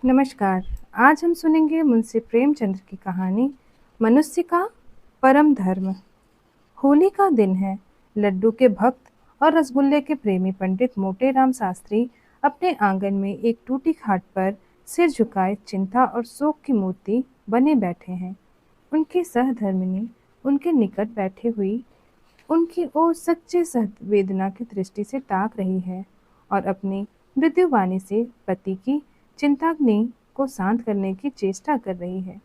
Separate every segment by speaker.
Speaker 1: नमस्कार। आज हम सुनेंगे मुंशी प्रेमचंद की कहानी मनुष्य का परम धर्म। होली का दिन है। लड्डू के भक्त और रसगुल्ले के प्रेमी पंडित मोटेराम शास्त्री अपने आंगन में एक टूटी खाट पर सिर झुकाए चिंता और शोक की मूर्ति बने बैठे हैं। उनकी सहधर्मिणी उनके निकट बैठे हुई उनकी ओर सच्चे संवेदना की दृष्टि से ताक रही है और अपनी मृदु वाणी से पति की चिंताग्नि को शांत करने की चेष्टा कर रही है।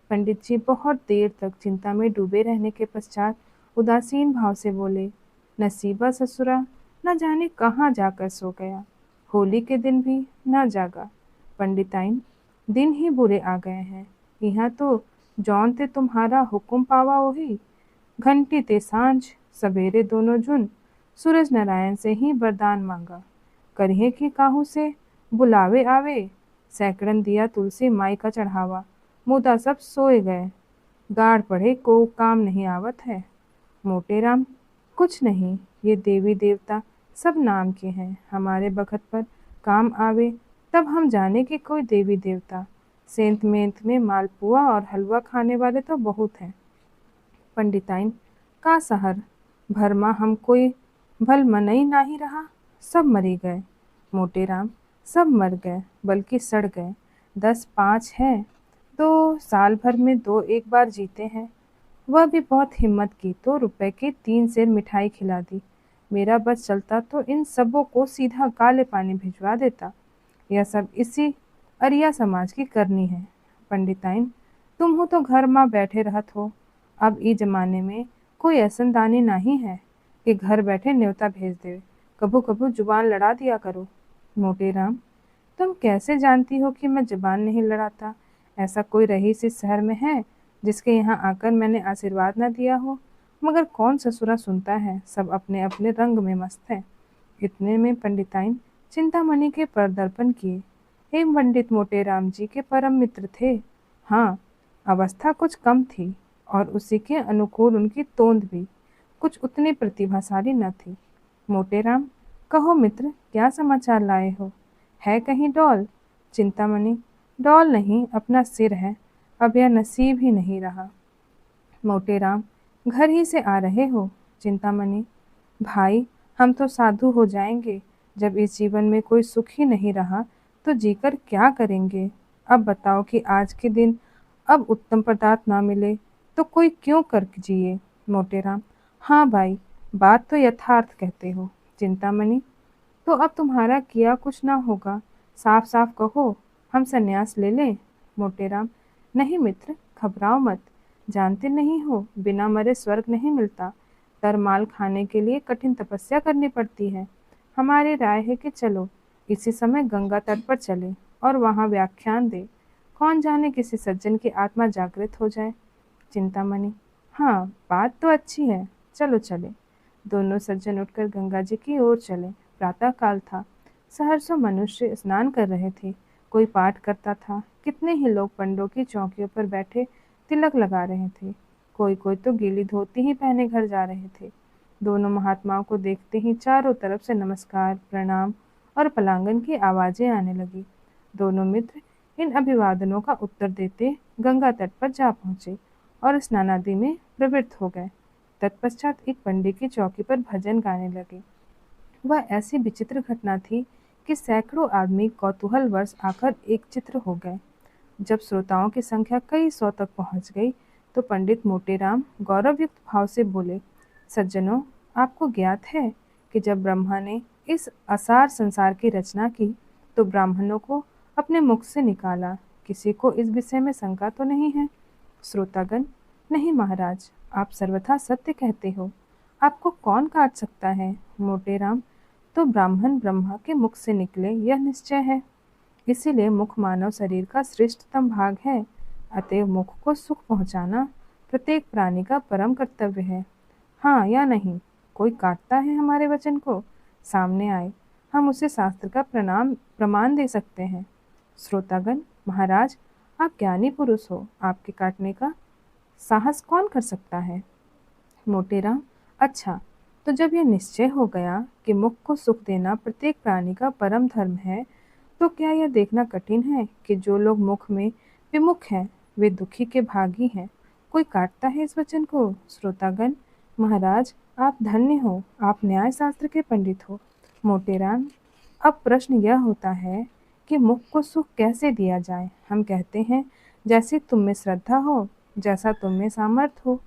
Speaker 1: पंडित जी बहुत देर तक चिंता में डूबे रहने के पश्चात उदासीन भाव से बोले, नसीबा ससुरा, न जाने कहाँ जाकर सो गया। होली के दिन भी न जागा। पंडिताइन, दिन ही बुरे आ गए हैं। यहाँ तो जौन ते तुम्हारा हुक्म पावा ओही। घंटी ते सांझ सवेरे दोनों जुन सूरज नारायण से ही वरदान मांगा। करिए कि काहू से बुलावे आवे। सैकड़न दिया तुलसी माई का चढ़ावा। मुदा सब सोए गए। गाड़ पड़े को काम नहीं आवत है। मोटेराम, कुछ नहीं, ये देवी देवता सब नाम के हैं। हमारे बखत पर काम आवे तब हम जाने कि कोई देवी देवता। सेंत मेंत में मालपुआ और हलवा खाने वाले तो बहुत हैं। पंडिताइन, का सहर भरमा हम कोई भल मनई नाही रहा। सब मरी गए। मोटेराम, सब मर गए बल्कि सड़ गए। 10 5 हैं तो साल भर में 2 1 बार जीते हैं। वह भी बहुत हिम्मत की तो रुपए की 3 सेर मिठाई खिला दी। मेरा बस चलता तो इन सबों को सीधा काले पानी भिजवा देता। यह सब इसी अरिया समाज की करनी है। पंडिताइन, तुम हो तो घर माँ बैठे रहत हो। अब ई जमाने में कोई ऐसन दानी नहीं है कि घर बैठे न्योता भेज दे। कभू कभू जुबान लड़ा दिया करो। मोटेराम, तुम कैसे जानती हो कि मैं जुबान नहीं लड़ाता? ऐसा कोई रईस इस शहर में है जिसके यहाँ आकर मैंने आशीर्वाद न दिया हो? मगर कौन ससुरा सुनता है, सब अपने अपने रंग में मस्त है। इतने में पंडिताइन चिंतामणि के पदार्पण किए। हे पंडित मोटेराम जी के परम मित्र थे। हाँ, अवस्था कुछ कम थी और उसी के अनुकूल उनकी तोंद भी कुछ उतनी प्रतिभाशाली न थी। मोटेराम, कहो मित्र, क्या समाचार लाए हो? है कहीं डौल? चिंतामणि, डौल नहीं, अपना सिर है। अब यह नसीब ही नहीं रहा। मोटेराम, घर ही से आ रहे हो? चिंतामणि, भाई, हम तो साधु हो जाएंगे। जब इस जीवन में कोई सुख ही नहीं रहा तो जीकर क्या करेंगे? अब बताओ कि आज के दिन अब उत्तम पदार्थ ना मिले तो कोई क्यों कर जिए? मोटेराम, हाँ भाई, बात तो यथार्थ कहते हो। चिंतामणि, तो अब तुम्हारा किया कुछ ना होगा। साफ साफ कहो, हम संन्यास ले लें? मोटेराम, नहीं मित्र, घबराओ मत। जानते नहीं हो, बिना मरे स्वर्ग नहीं मिलता। तरमाल खाने के लिए कठिन तपस्या करनी पड़ती है। हमारी राय है कि चलो इसी समय गंगा तट पर चले और वहाँ व्याख्यान दे। कौन जाने किसी सज्जन की आत्मा जागृत हो जाए। चिंतामणि, हाँ, बात तो अच्छी है, चलो चले। दोनों सज्जन उठकर गंगा जी की ओर चले। प्रातः काल था। सहर्षों मनुष्य स्नान कर रहे थे। कोई पाठ करता था। कितने ही लोग पंडों की चौकियों पर बैठे तिलक लगा रहे थे। कोई कोई तो गीली धोती ही पहने घर जा रहे थे। दोनों महात्माओं को देखते ही चारों तरफ से नमस्कार, प्रणाम और पलांगन की आवाजें आने लगी। दोनों मित्र इन अभिवादनों का उत्तर देते गंगा तट पर जा पहुंचे और स्नानादि में प्रवृत्त हो गए। तत्पश्चात एक पंडित की चौकी पर भजन गाने लगे। वह ऐसी विचित्र घटना थी कि सैकड़ों आदमी कौतूहलवश आकर एक चित्र हो गए। जब श्रोताओं की संख्या कई सौ तक पहुंच गई तो पंडित मोटेराम गौरवयुक्त भाव से बोले, सज्जनों, आपको ज्ञात है कि जब ब्रह्मा ने इस असार संसार की रचना की तो ब्राह्मणों को अपने मुख से निकाला। किसी को इस विषय में शंका तो नहीं है? श्रोतागण, नहीं महाराज, आप सर्वथा सत्य कहते हो। आपको कौन काट सकता है? मोटेराम, तो ब्राह्मण ब्रह्मा के मुख से निकले यह निश्चय है। इसीलिए मुख मानव शरीर का श्रेष्ठतम भाग है। अतएव मुख को सुख पहुंचाना प्रत्येक प्राणी का परम कर्तव्य है। हाँ या नहीं? कोई काटता है हमारे वचन को? सामने आए, हम उसे शास्त्र का प्रमाण दे सकते हैं। श्रोतागण, महाराज, आप ज्ञानी पुरुष हो, आपके काटने का साहस कौन कर सकता है? मोटेराम, अच्छा, तो जब यह निश्चय हो गया कि मुख को सुख देना प्रत्येक प्राणी का परम धर्म है तो क्या यह देखना कठिन है कि जो लोग मुख में विमुख हैं वे दुखी के भागी हैं? कोई काटता है इस वचन को? श्रोतागण, महाराज आप धन्य हो, आप न्याय शास्त्र के पंडित हो। मोटेराम, अब प्रश्न यह होता है कि मुख को सुख कैसे दिया जाए। हम कहते हैं जैसी तुम में श्रद्धा हो, जैसा तुम में सामर्थ्य हो।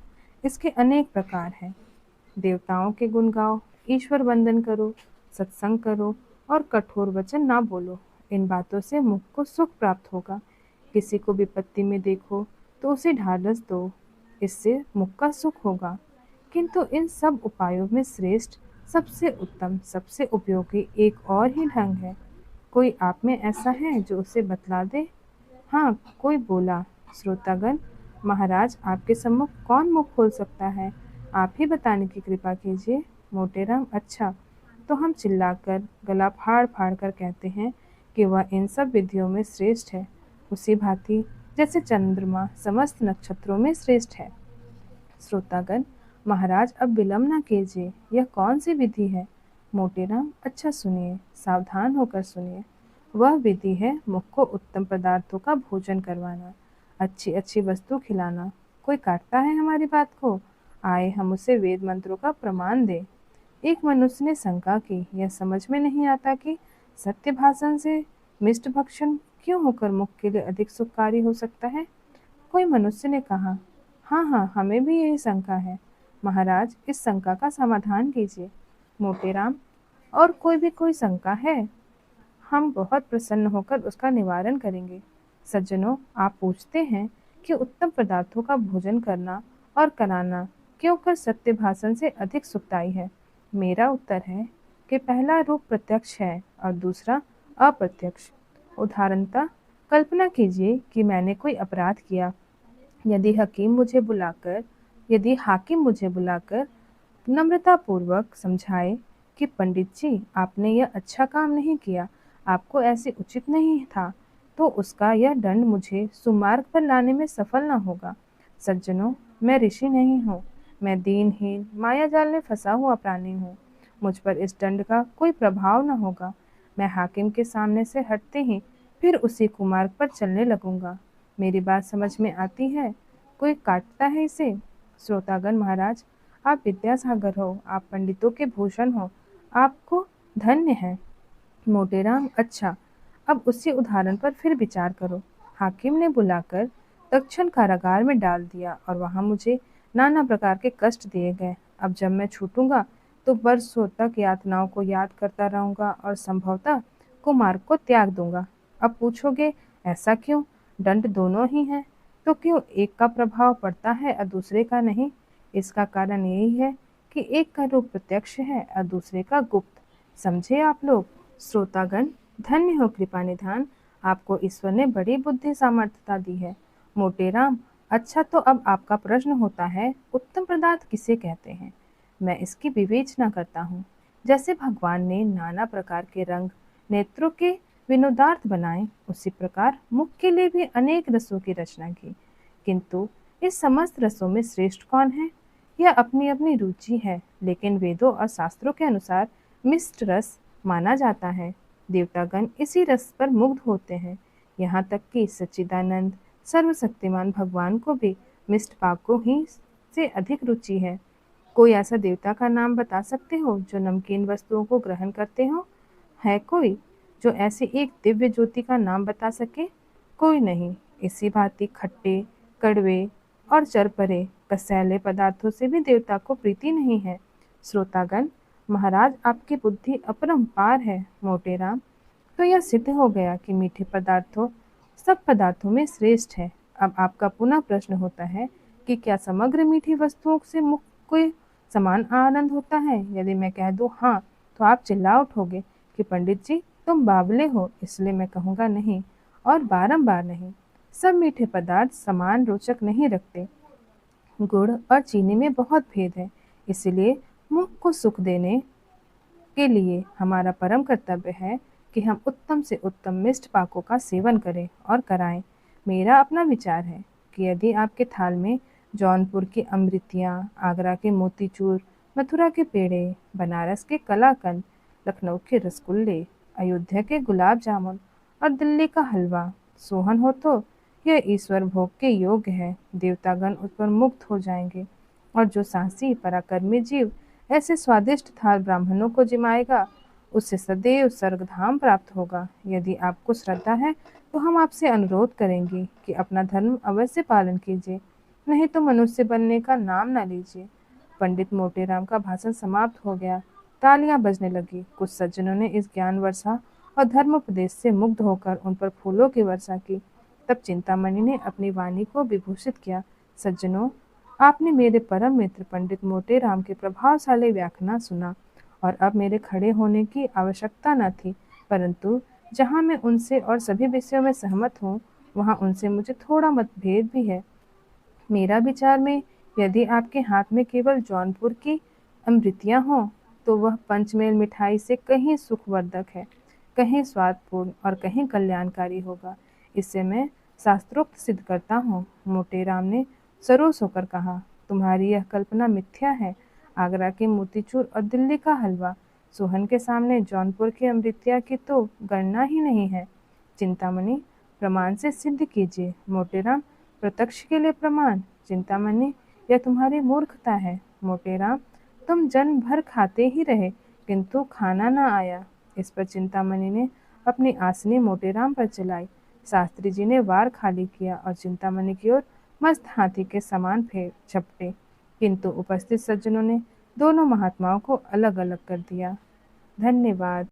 Speaker 1: इसके अनेक प्रकार हैं। देवताओं के गुण गाओ, ईश्वर वंदन करो, सत्संग करो और कठोर वचन ना बोलो। इन बातों से मुख को सुख प्राप्त होगा। किसी को विपत्ति में देखो तो उसे ढाढ़स दो, इससे मुख का सुख होगा। किंतु इन सब उपायों में श्रेष्ठ, सबसे उत्तम, सबसे उपयोगी एक और ही ढंग है। कोई आप में ऐसा है जो उसे बतला दे? हाँ, कोई बोला। श्रोतागण, महाराज आपके सम्मुख कौन मुख खोल सकता है? आप ही बताने की कृपा कीजिए। मोटेराम, अच्छा, तो हम चिल्लाकर गला फाड़ फाड़ कर कहते हैं कि वह इन सब विधियों में श्रेष्ठ है, उसी भांति जैसे चंद्रमा समस्त नक्षत्रों में श्रेष्ठ है। श्रोतागण, महाराज अब विलंब न कीजिए, यह कौन सी विधि है? मोटेराम, अच्छा सुनिए, सावधान होकर सुनिए। वह विधि है मुख को उत्तम पदार्थों का भोजन करवाना, अच्छी अच्छी वस्तु खिलाना। कोई काटता है हमारी बात को? आए हम उसे वेद मंत्रों का प्रमाण दे। एक मनुष्य ने शंका की, यह समझ में नहीं आता कि सत्य भाषण से मिष्ट भक्षण क्यों होकर मुख के लिए अधिक सुखकारी हो सकता है। कोई मनुष्य ने कहा, हाँ हाँ, हमें भी यही शंका है। महाराज इस शंका का समाधान कीजिए। मोटेराम, और कोई शंका है? हम बहुत प्रसन्न होकर उसका निवारण करेंगे। सज्जनों, आप पूछते हैं कि उत्तम पदार्थों का भोजन करना और कराना क्यों कर सत्य भाषण से अधिक सुखदायी है। मेरा उत्तर है कि पहला रूप प्रत्यक्ष है और दूसरा अप्रत्यक्ष। उदाहरणतः कल्पना कीजिए कि मैंने कोई अपराध किया। यदि हाकिम मुझे बुलाकर नम्रतापूर्वक समझाए कि पंडित जी आपने यह अच्छा काम नहीं किया, आपको ऐसे उचित नहीं था, तो उसका यह दंड मुझे सुमार्ग पर लाने में सफल न होगा। सज्जनों, मैं ऋषि नहीं हूँ, मैं दीनहीन माया जाल में फंसा हुआ प्राणी हूँ। मुझ पर इस दंड का कोई प्रभाव न होगा। मैं हाकिम के सामने से हटते ही फिर उसी कुमार्ग पर चलने लगूंगा। मेरी बात समझ में आती है? कोई काटता है इसे? श्रोतागण, महाराज आप विद्यासागर हो, आप पंडितों के भूषण हो, आपको धन्य है। मोटेराम, अच्छा, अब उसी उदाहरण पर फिर विचार करो। हाकिम ने बुलाकर दक्षिण कारागार में डाल दिया और वहां मुझे नाना प्रकार के कष्ट दिए गए। अब जब मैं छूटूंगा तो वर्षों तक यातनाओं को याद करता रहूंगा और संभवतः कुमार्ग को त्याग दूंगा। अब पूछोगे ऐसा क्यों? दंड दोनों ही हैं, तो क्यों एक का प्रभाव पड़ता है और दूसरे का नहीं? इसका कारण यही है कि एक का रूप प्रत्यक्ष है और दूसरे का गुप्त। समझे आप लोग? श्रोतागण, धन्य हो कृपा निधान, आपको ईश्वर ने बड़ी बुद्धि सामर्थ्यता दी है। मोटेराम, अच्छा, तो अब आपका प्रश्न होता है उत्तम पदार्थ किसे कहते हैं? मैं इसकी विवेचना करता हूँ। जैसे भगवान ने नाना प्रकार के रंग नेत्रों के विनोदार्थ बनाए, उसी प्रकार मुख के लिए भी अनेक रसों की रचना की। किंतु इस समस्त रसों में श्रेष्ठ कौन है? यह अपनी अपनी रुचि है, लेकिन वेदों और शास्त्रों के अनुसार मिष्ट रस माना जाता है। देवतागण इसी रस पर मुग्ध होते हैं। यहाँ तक कि सच्चिदानंद सर्वशक्तिमान भगवान को भी मिष्ट पाकों ही से अधिक रुचि है। कोई ऐसा देवता का नाम बता सकते हो जो नमकीन वस्तुओं को ग्रहण करते हो? है कोई जो ऐसी एक दिव्य ज्योति का नाम बता सके? कोई नहीं। इसी भांति खट्टे, कड़वे और चरपरे कसैले पदार्थों से भी देवता को प्रीति नहीं है। श्रोतागण, महाराज आपकी बुद्धि अपरंपार है। मोटेराम, तो यह सिद्ध हो गया कि मीठे पदार्थों सब पदार्थों में श्रेष्ठ है। अब आपका पुनः प्रश्न होता है कि क्या समग्र मीठी वस्तुओं से मुख को समान आनंद होता है? यदि मैं कह दूं हाँ, तो आप चिल्ला उठोगे कि पंडित जी तुम बावले हो। इसलिए मैं कहूँगा नहीं, और बारंबार नहीं। सब मीठे पदार्थ समान रोचक नहीं रखते। गुड़ और चीनी में बहुत भेद है। इसलिए मुख को सुख देने के लिए हमारा परम कर्तव्य है कि हम उत्तम से उत्तम मिष्ट पाकों का सेवन करें और कराएं। मेरा अपना विचार है कि यदि आपके थाल में जौनपुर की अमृतियाँ, आगरा के मोतीचूर, मथुरा के पेड़े, बनारस के कलाकंद, लखनऊ के रसगुल्ले, अयोध्या के गुलाब जामुन और दिल्ली का हलवा सोहन हो तो यह ईश्वर भोग के योग्य है। देवतागण उस पर मुग्ध हो जाएंगे और जो साहसी पराक्रमी जीव ऐसे स्वादिष्ट थाल ब्राह्मणों को जिमाएगा उसे सदैव स्वर्गधाम प्राप्त होगा। यदि आपको श्रद्धा है तो हम आपसे अनुरोध करेंगे कि अपना धर्म अवश्य पालन कीजिए, नहीं तो मनुष्य बनने का नाम न लीजिए। पंडित मोटेराम का भाषण समाप्त हो गया। तालियां बजने लगी। कुछ सज्जनों ने इस ज्ञान वर्षा और धर्मोपदेश से मुग्ध होकर उन पर फूलों की वर्षा की। तब चिंतामणि ने अपनी वाणी को विभूषित किया। सज्जनों, आपने मेरे परम मित्र पंडित मोटेराम के प्रभावशाली व्याख्यान सुना और अब मेरे खड़े होने की आवश्यकता न थी, परंतु जहाँ मैं उनसे और सभी विषयों में सहमत हूँ वहाँ उनसे मुझे थोड़ा मतभेद भी है। मेरा विचार में यदि आपके हाथ में केवल जौनपुर की अमृतियाँ हों तो वह पंचमेल मिठाई से कहीं सुखवर्धक है, कहीं स्वादपूर्ण और कहीं कल्याणकारी होगा। इससे मैं शास्त्रोक्त सिद्ध करता हूँ। मोटेराम ने सरोस होकर कहा, तुम्हारी यह कल्पना मिथ्या है। आगरा के मोतीचूर और दिल्ली का हलवा सोहन के सामने जौनपुर की अमृतिया की तो गणना ही नहीं है। चिंतामणि, प्रमाण से सिद्ध कीजिए। मोटेराम, प्रत्यक्ष के लिए प्रमाण। चिंतामणि, यह तुम्हारी मूर्खता है। मोटेराम, तुम जन्म भर खाते ही रहे किंतु खाना न आया। इस पर चिंतामणि ने अपनी आसनी मोटेराम पर चलाई। शास्त्री जी ने वार खाली किया और चिंतामणि की ओर मस्त हाथी के समान फेर झपटे, किंतु उपस्थित सज्जनों ने दोनों महात्माओं को अलग अलग कर दिया। धन्यवाद।